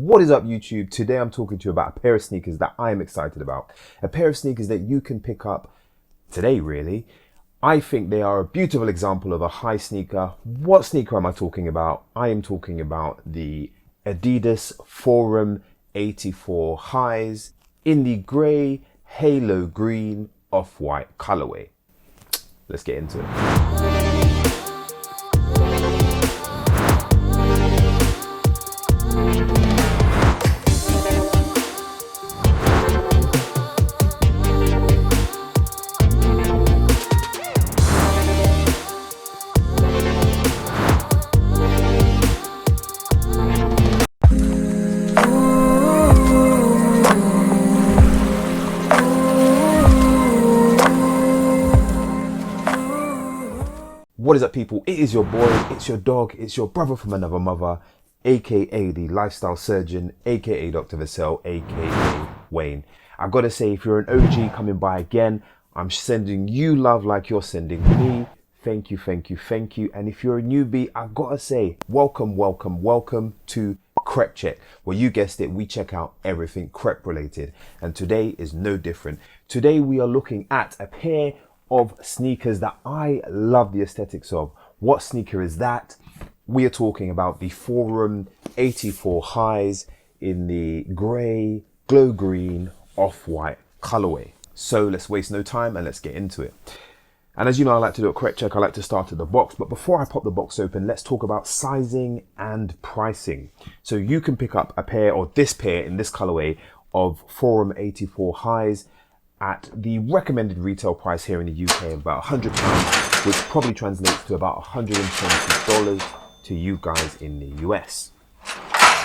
What is up, YouTube? Today I'm talking to you about a pair of sneakers that I'm excited about. A pair of sneakers that you can pick up today, really. I think they are a beautiful example of a high sneaker. What sneaker am I talking about? I am talking about the Adidas Forum 84 highs in the grey halo green off-white colorway. Let's get into it. What is up, people? It is your boy, it's your dog, it's your brother from another mother, aka the lifestyle surgeon, aka Dr. Vassell, aka Wayne. I gotta say, if you're an OG coming by again, I'm sending you love like you're sending me. Thank you, thank you, thank you. And if you're a newbie, I gotta say, welcome, welcome, welcome to Crep Check, where you guessed it, we check out everything crep related. And today is no different. Today we are looking at a pair of sneakers that I love the aesthetics of. What sneaker is that? We are talking about the Forum 84 highs in the grey, glow green, off-white colorway. So let's waste no time and let's get into it. And as you know, I like to do a correct check. I like to start at the box, but before I pop the box open, let's talk about sizing and pricing. So you can pick up a pair, or this pair in this colorway, of Forum 84 highs at the recommended retail price here in the UK of about £100, which probably translates to about $120 to you guys in the US.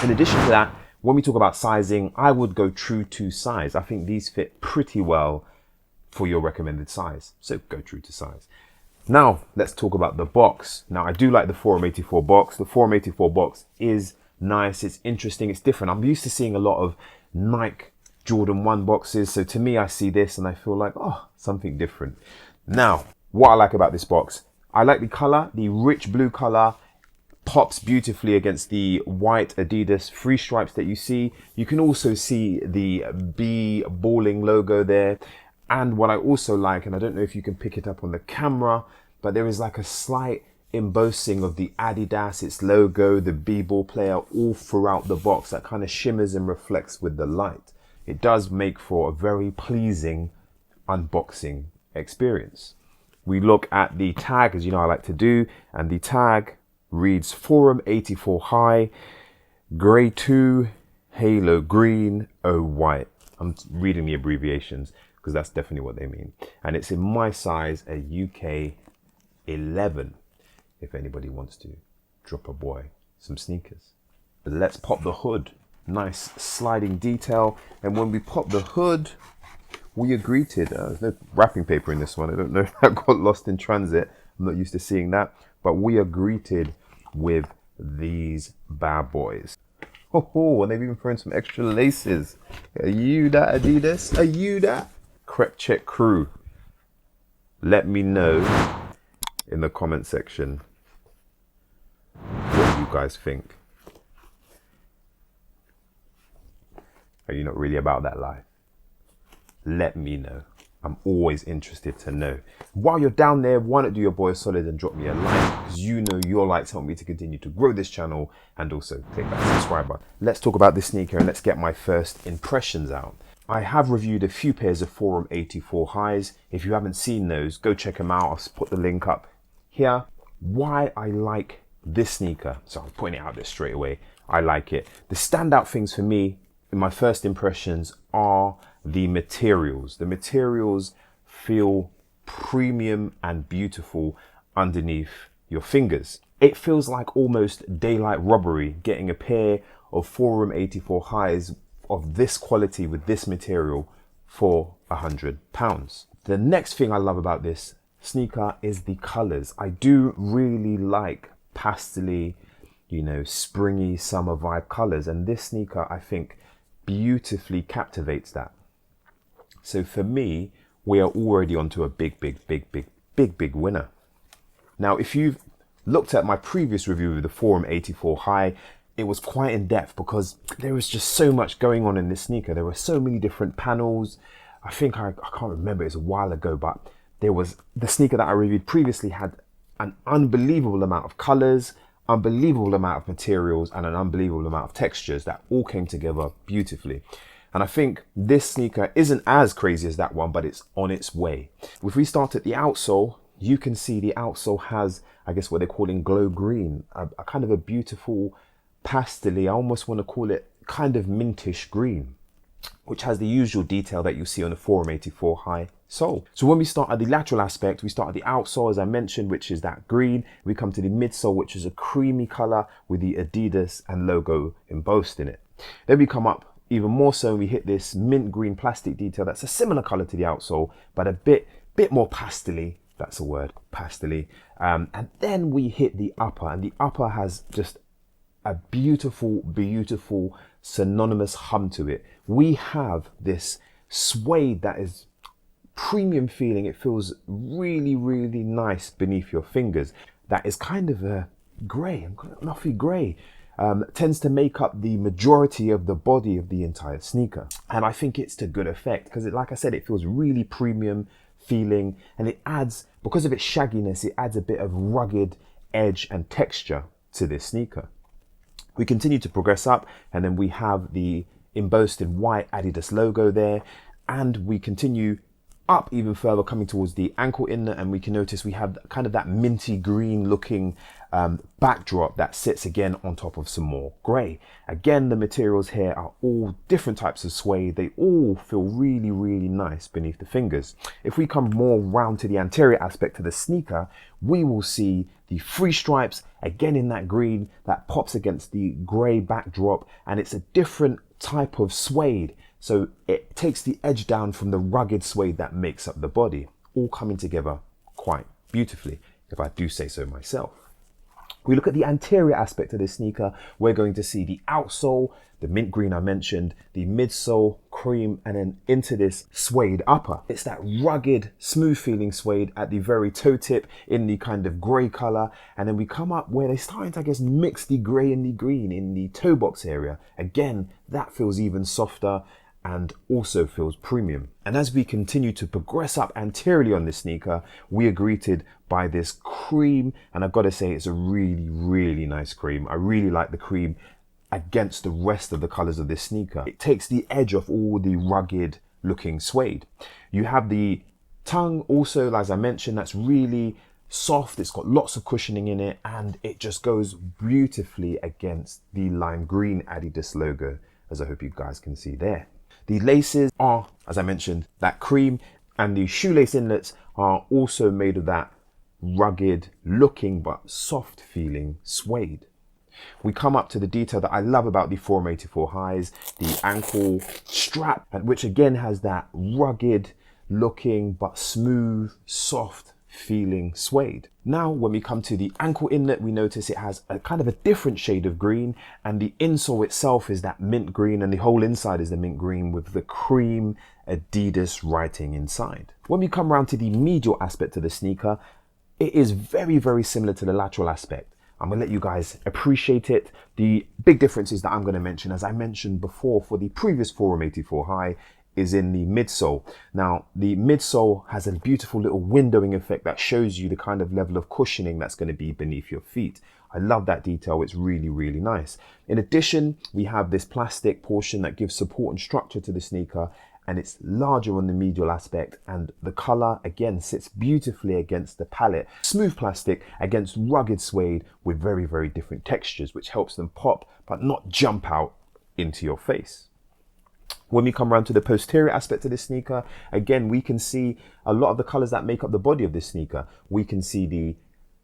In addition to that, when we talk about sizing, I would go true to size. I think these fit pretty well for your recommended size, so go true to size. Now let's talk about the box. Now I do like the Forum 84 box. The Forum 84 box is nice, it's interesting, it's different. I'm used to seeing a lot of Nike Jordan 1 boxes, so to me I see this and I feel like, oh, something different. Now what I like about this box, I like the color. The rich blue color pops beautifully against the white Adidas three stripes that you see. You can also see the B balling logo there. And what I also like, and I don't know if you can pick it up on the camera, but there is like a slight embossing of the Adidas, its logo, the B-ball player, all throughout the box that kind of shimmers and reflects with the light. It does make for a very pleasing unboxing experience. We look at the tag, as you know I like to do, and the tag reads Forum 84 high, grey 2, halo green, O white. I'm reading the abbreviations because that's definitely what they mean. And it's in my size, a UK 11, if anybody wants to drop a boy some sneakers. But let's pop the hood. Nice sliding detail, and when we pop the hood, we are greeted. There's no wrapping paper in this one. I don't know if that got lost in transit. I'm not used to seeing that, but we are greeted with these bad boys. Oh, and they've even thrown some extra laces. Are you that, Adidas? Are you that? Crep Check crew, let me know in the comment section what you guys think. Are you not really about that life? Let me know. I'm always interested to know. While you're down there, why not do your boy a solid and drop me a like, because you know your likes help me to continue to grow this channel, and also click that subscribe button. Let's talk about this sneaker and let's get my first impressions out. I have reviewed a few pairs of Forum 84 highs. If you haven't seen those, go check them out. I'll put the link up here. Why I like this sneaker, so I'm putting it out there straight away. I like it. The standout things for me in my first impressions are the materials. The materials feel premium and beautiful underneath your fingers. It feels like almost daylight robbery getting a pair of Forum 84 highs of this quality with this material for £100. The next thing I love about this sneaker is the colors. I do really like pastely, you know, springy summer vibe colors, and this sneaker I think beautifully captivates that. So for me, we are already onto a big winner. Now, if you've looked at my previous review of the Forum 84 high, it was quite in depth because there was just so much going on in this sneaker. There were so many different panels. I think I can't remember, it was a while ago, but there was the sneaker that I reviewed previously had an unbelievable amount of colors, unbelievable amount of materials, and an unbelievable amount of textures that all came together beautifully. And I think this sneaker isn't as crazy as that one, but it's on its way. If we start at the outsole, you can see the outsole has, I guess, what they're calling glow green, a kind of a beautiful pastel-y, I almost want to call it kind of mintish green, which has the usual detail that you see on the Forum 84 high sole. So when we start at the lateral aspect, we start at the outsole, as I mentioned, which is that green. We come to the midsole, which is a creamy color with the Adidas and logo embossed in it. Then we come up even more so, and we hit this mint green plastic detail that's a similar color to the outsole, but a bit more pastel-y. That's a word, pastel-y. And then we hit the upper, and the upper has just a beautiful, beautiful synonymous hum to it. We have this suede that is premium feeling. It feels really, really nice beneath your fingers. That is kind of a grey, fluffy grey. Tends to make up the majority of the body of the entire sneaker. And I think it's to good effect because, like I said, it feels really premium feeling, and it adds, because of its shagginess, it adds a bit of rugged edge and texture to this sneaker. We continue to progress up, and then we have the embossed in white Adidas logo there, and we continue up even further, coming towards the ankle inlet, and we can notice we have kind of that minty green looking backdrop that sits again on top of some more grey. Again, the materials here are all different types of suede. They all feel really, really nice beneath the fingers. If we come more round to the anterior aspect of the sneaker, we will see the free stripes again in that green that pops against the grey backdrop, and it's a different type of suede. So it takes the edge down from the rugged suede that makes up the body, all coming together quite beautifully, if I do say so myself. We look at the anterior aspect of this sneaker, we're going to see the outsole, the mint green I mentioned, the midsole, cream, and then into this suede upper. It's that rugged, smooth feeling suede at the very toe tip in the kind of grey color. And then we come up where they're starting to, I guess, mix the grey and the green in the toe box area. Again, that feels even softer and also feels premium. And as we continue to progress up anteriorly on this sneaker, we are greeted by this cream, and I've got to say it's a really, really nice cream. I really like the cream against the rest of the colors of this sneaker. It takes the edge off all the rugged looking suede. You have the tongue also, as I mentioned, that's really soft. It's got lots of cushioning in it, and it just goes beautifully against the lime green Adidas logo, as I hope you guys can see there. The laces are, as I mentioned, that cream, and the shoelace inlets are also made of that rugged looking but soft feeling suede. We come up to the detail that I love about the Forum 84 highs, the ankle strap, which again has that rugged looking but smooth, soft feeling suede. Now when we come to the ankle inlet, we notice it has a kind of a different shade of green, and the insole itself is that mint green, and the whole inside is the mint green with the cream Adidas writing inside. When we come around to the medial aspect of the sneaker, it is very, very similar to the lateral aspect. I'm gonna let you guys appreciate it. The big differences that I'm gonna mention, as I mentioned before for the previous Forum 84 high, is in the midsole. Now, the midsole has a beautiful little windowing effect that shows you the kind of level of cushioning that's going to be beneath your feet. I love that detail. It's really, really nice. In addition, we have this plastic portion that gives support and structure to the sneaker, and it's larger on the medial aspect, and the color again sits beautifully against the palette. Smooth plastic against rugged suede with very, very different textures, which helps them pop but not jump out into your face. When we come around to the posterior aspect of this sneaker, again, we can see a lot of the colors that make up the body of this sneaker. We can see the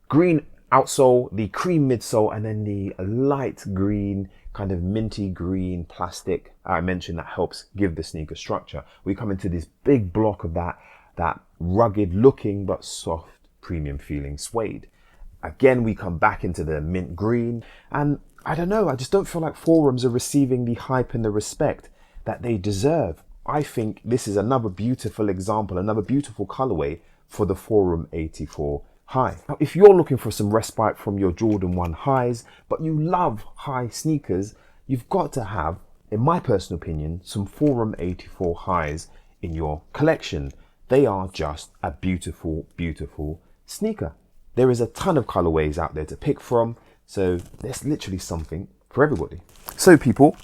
green outsole, the cream midsole, and then the light green, kind of minty green plastic I mentioned that helps give the sneaker structure. We come into this big block of that rugged looking but soft premium feeling suede. Again, we come back into the mint green, and I don't know, I just don't feel like Forums are receiving the hype and the respect that they deserve. I think this is another beautiful example, another beautiful colorway for the Forum 84 high. Now, if you're looking for some respite from your Jordan 1 highs, but you love high sneakers, you've got to have, in my personal opinion, some Forum 84 highs in your collection. They are just a beautiful, beautiful sneaker. There is a ton of colorways out there to pick from, so there's literally something for everybody. So people,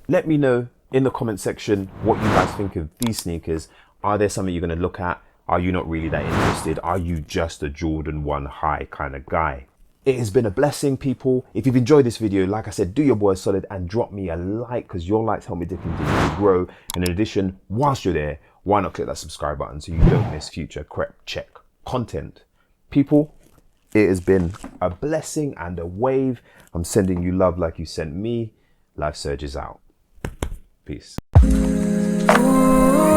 let me know in the comment section what you guys think of these sneakers. Are there something you're going to look at? Are you not really that interested? Are you just a Jordan 1 high kind of guy? It has been a blessing, people. If you've enjoyed this video, like I said, do your boy a solid and drop me a like, because your likes help me to continue to grow. And in addition, whilst you're there, why not click that subscribe button so you don't miss future Crep Check content. People, it has been a blessing and a wave. I'm sending you love like you sent me. Life Surge is out. Peace.